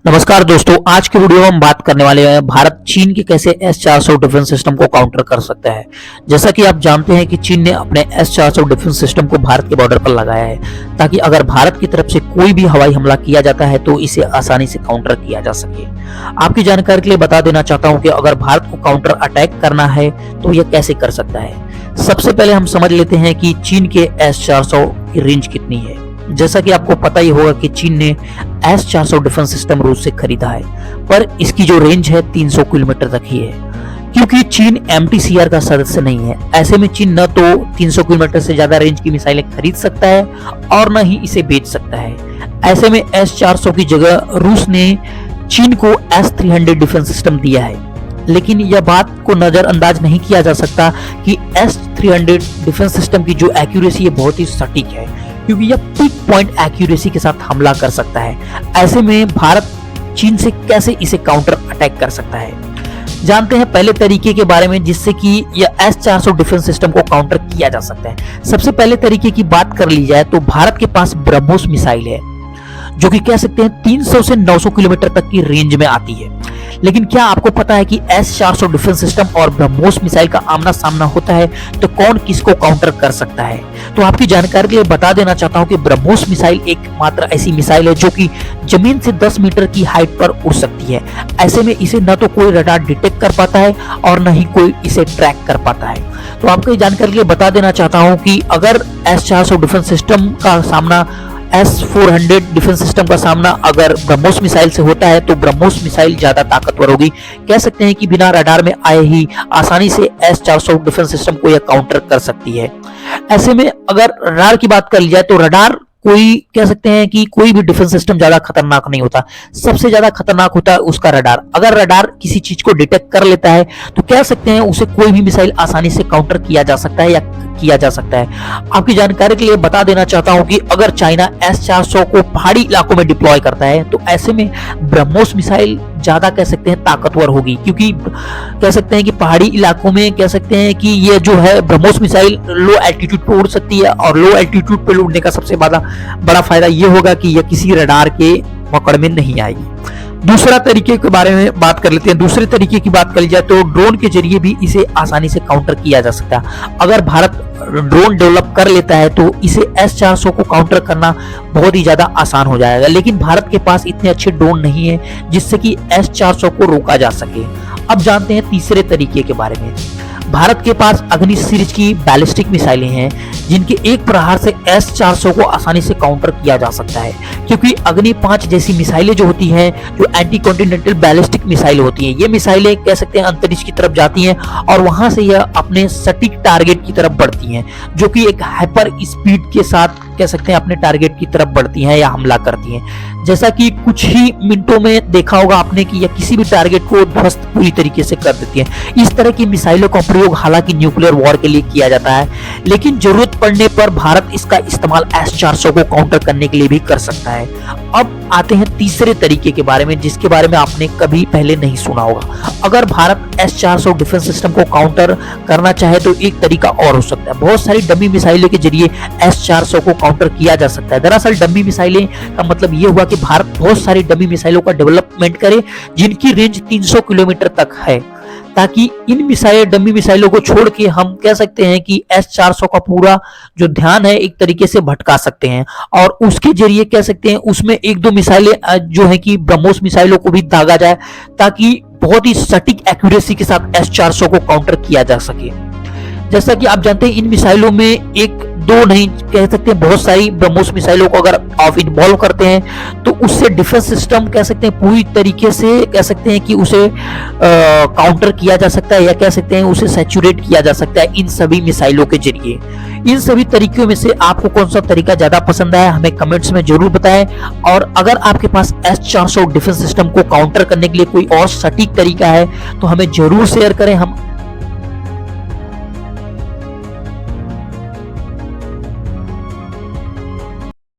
नमस्कार दोस्तों, आज के वीडियो में हम बात करने वाले हैं भारत चीन के कैसे S-400 डिफेंस सिस्टम को काउंटर कर सकता है। जैसा कि आप जानते हैं कि चीन ने अपने S-400 डिफेंस सिस्टम को भारत के बॉर्डर पर लगाया है ताकि अगर भारत की तरफ से कोई भी हवाई हमला किया जाता है तो इसे आसानी से काउंटर किया जा सके। आपकी जानकारी के लिए बता देना चाहता हूँ कि अगर भारत को काउंटर अटैक करना है तो यह कैसे कर सकता है। सबसे पहले हम समझ लेते हैं कि चीन के S-400 की रेंज कितनी है। जैसा कि आपको पता ही होगा कि चीन ने S-400 डिफेंस सिस्टम रूस से खरीदा है, पर इसकी जो रेंज है 300 किलोमीटर तक ही है। क्योंकि चीन MTCR का सदस्य नहीं है, ऐसे में चीन न तो 300 किलोमीटर से ज्यादा रेंज की मिसाइलें खरीद सकता है और न ही इसे बेच सकता है। ऐसे में S-400 की जगह रूस ने चीन को S-300 डिफेंस सिस्टम दिया है। लेकिन यह बात को नजरअंदाज नहीं किया जा सकता कि S-300 डिफेंस सिस्टम की जो एक्यूरेसी है बहुत ही सटीक है, क्योंकि यह पिक पॉइंट एक्यूरेसी के साथ हमला कर सकता है। ऐसे में भारत चीन से कैसे इसे काउंटर अटैक कर सकता है, जानते हैं पहले तरीके के बारे में जिससे कि यह S-400 डिफेंस सिस्टम को काउंटर किया जा सकता है। सबसे पहले तरीके की बात कर ली जाए तो भारत के पास ब्रह्मोस मिसाइल है, जो कि कह सकते हैं 300 से 900 किलोमीटर तक की रेंज में आती है। लेकिन क्या आपको पता है कि S-400 डिफेंस सिस्टम और ब्रह्मोस मिसाइल का आमना सामना होता है तो कौन किसको काउंटर कर सकता है? तो आपकी जानकारी के लिए बता देना चाहता हूं कि ब्रह्मोस मिसाइल एकमात्र ऐसी मिसाइल है जो कि जमीन से 10 मीटर की हाइट पर उड़ सकती है। ऐसे में इसे न तो कोई रडार डिटेक्ट कर पाता है और न ही कोई इसे ट्रैक कर पाता है। तो आपको जानकारी के लिए बता देना चाहता हूं कि अगर S-400 डिफेंस सिस्टम का सामना S-400 डिफेंस सिस्टम का सामना अगर ब्रह्मोस मिसाइल से होता है तो ब्रह्मोस मिसाइल ज्यादा ताकतवर होगी। कह सकते हैं कि बिना रडार में आए ही आसानी से S-400 डिफेंस सिस्टम को यह काउंटर कर सकती है। ऐसे में अगर रडार की बात कर ली जाए तो रडार कोई कह सकते हैं कि कोई भी डिफेंस सिस्टम ज्यादा खतरनाक नहीं होता, सबसे ज्यादा खतरनाक होता है उसका रडार। अगर रडार किसी चीज को डिटेक्ट कर लेता है तो कह सकते हैं उसे कोई भी मिसाइल आसानी से काउंटर किया जा सकता है या किया जा सकता है। आपकी जानकारी के लिए बता देना चाहता हूं कि अगर चाइना S-400 को पहाड़ी इलाकों में डिप्लॉय करता है तो ऐसे में ब्रह्मोस मिसाइल ज्यादा कह सकते हैं ताकतवर होगी, क्योंकि कह सकते हैं कि पहाड़ी इलाकों में कह सकते हैं कि ये जो है ब्रह्मोस मिसाइल लो एल्टीट्यूड पे उड़ सकती है और लो एल्टीट्यूड पे उड़ने का सबसे बड़ा फायदा ये होगा कि यह किसी रडार के पकड़ में नहीं आएगी। दूसरा तरीके के बारे में बात कर लेते हैं। दूसरे तरीके की बात कर ली जाए तो ड्रोन के जरिए भी इसे आसानी से काउंटर किया जा सकता है। अगर भारत ड्रोन डेवलप कर लेता है तो इसे S-400 को काउंटर करना बहुत ही ज्यादा आसान हो जाएगा। लेकिन भारत के पास इतने अच्छे ड्रोन नहीं है जिससे कि S-400 को रोका जा सके। अब जानते हैं तीसरे तरीके के बारे में। भारत के पास अग्नि सीरीज की बैलिस्टिक मिसाइलें हैं जिनके एक प्रहार से S-400 को आसानी से काउंटर किया जा सकता है, क्योंकि अग्नि 5 जैसी मिसाइलें जो होती हैं जो एंटी कॉन्टिनेंटल बैलिस्टिक मिसाइल होती हैं, ये मिसाइलें कह सकते हैं अंतरिक्ष की तरफ जाती हैं और वहां से यह अपने सटीक टारगेट की तरफ बढ़ती हैं, जो कि एक हाइपर स्पीड के साथ कह सकते हैं अपने टारगेट की तरफ बढ़ती हैं या हमला करती हैं। जैसा कि कुछ ही मिनटों में देखा होगा आपने कि यह किसी भी टारगेट को ध्वस्त पूरी तरीके से कर देती है। इस तरह की मिसाइलों का प्रयोग हालांकि न्यूक्लियर वॉर के लिए किया जाता है, लेकिन जरूरत पड़ने पर भारत इसका इस्तेमाल S-400 को काउंटर करने के लिए भी कर सकता है। अब आते हैं तीसरे तरीके के बारे में जिसके बारे में आपने कभी पहले नहीं सुना होगा। अगर भारत S-400 डिफेंस सिस्टम को काउंटर करना चाहे तो एक तरीका और हो सकता है। बहुत सारी डमी मिसाइलों के जरिए S-400 को काउंटर किया जा सकता है। दरअसल डमी मिसाइलें का मतलब ये हुआ कि भारत बहुत सारी डमी मिसाइलों का डेवलपमेंट करे जिनकी रेंज 300 किलोमीटर तक है, ताकि इन डमी मिसाइलों को छोड़ के हम कह सकते हैं कि S-400 का पूरा जो ध्यान है एक तरीके से भटका सकते हैं और उसके जरिए कह सकते हैं उसमें एक दो मिसाइलें जो है कि ब्रह्मोस मिसाइलों को भी दागा जाए ताकि बहुत ही सटीक एक्यूरेसी के साथ S-400 को काउंटर किया जा सके। जैसा कि आप जानते हैं इन मिसाइलों में एक दो नहीं कह सकते हैं बहुत सारी ब्रह्मोस मिसाइलों को अगर आप इन्वॉल्व करते हैं तो उससे डिफेंस सिस्टम कह सकते हैं पूरी तरीके से कह सकते हैं कि उसे काउंटर किया जा सकता है या कह सकते हैं उसे सैचुरेट किया जा सकता है इन सभी मिसाइलों के जरिए। इन सभी तरीकों में से आपको कौन सा तरीका ज्यादा पसंद आया हमें कमेंट्स में जरूर बताएं, और अगर आपके पास S-400 डिफेंस सिस्टम को काउंटर करने के लिए कोई और सटीक तरीका है तो हमें जरूर शेयर करें। हम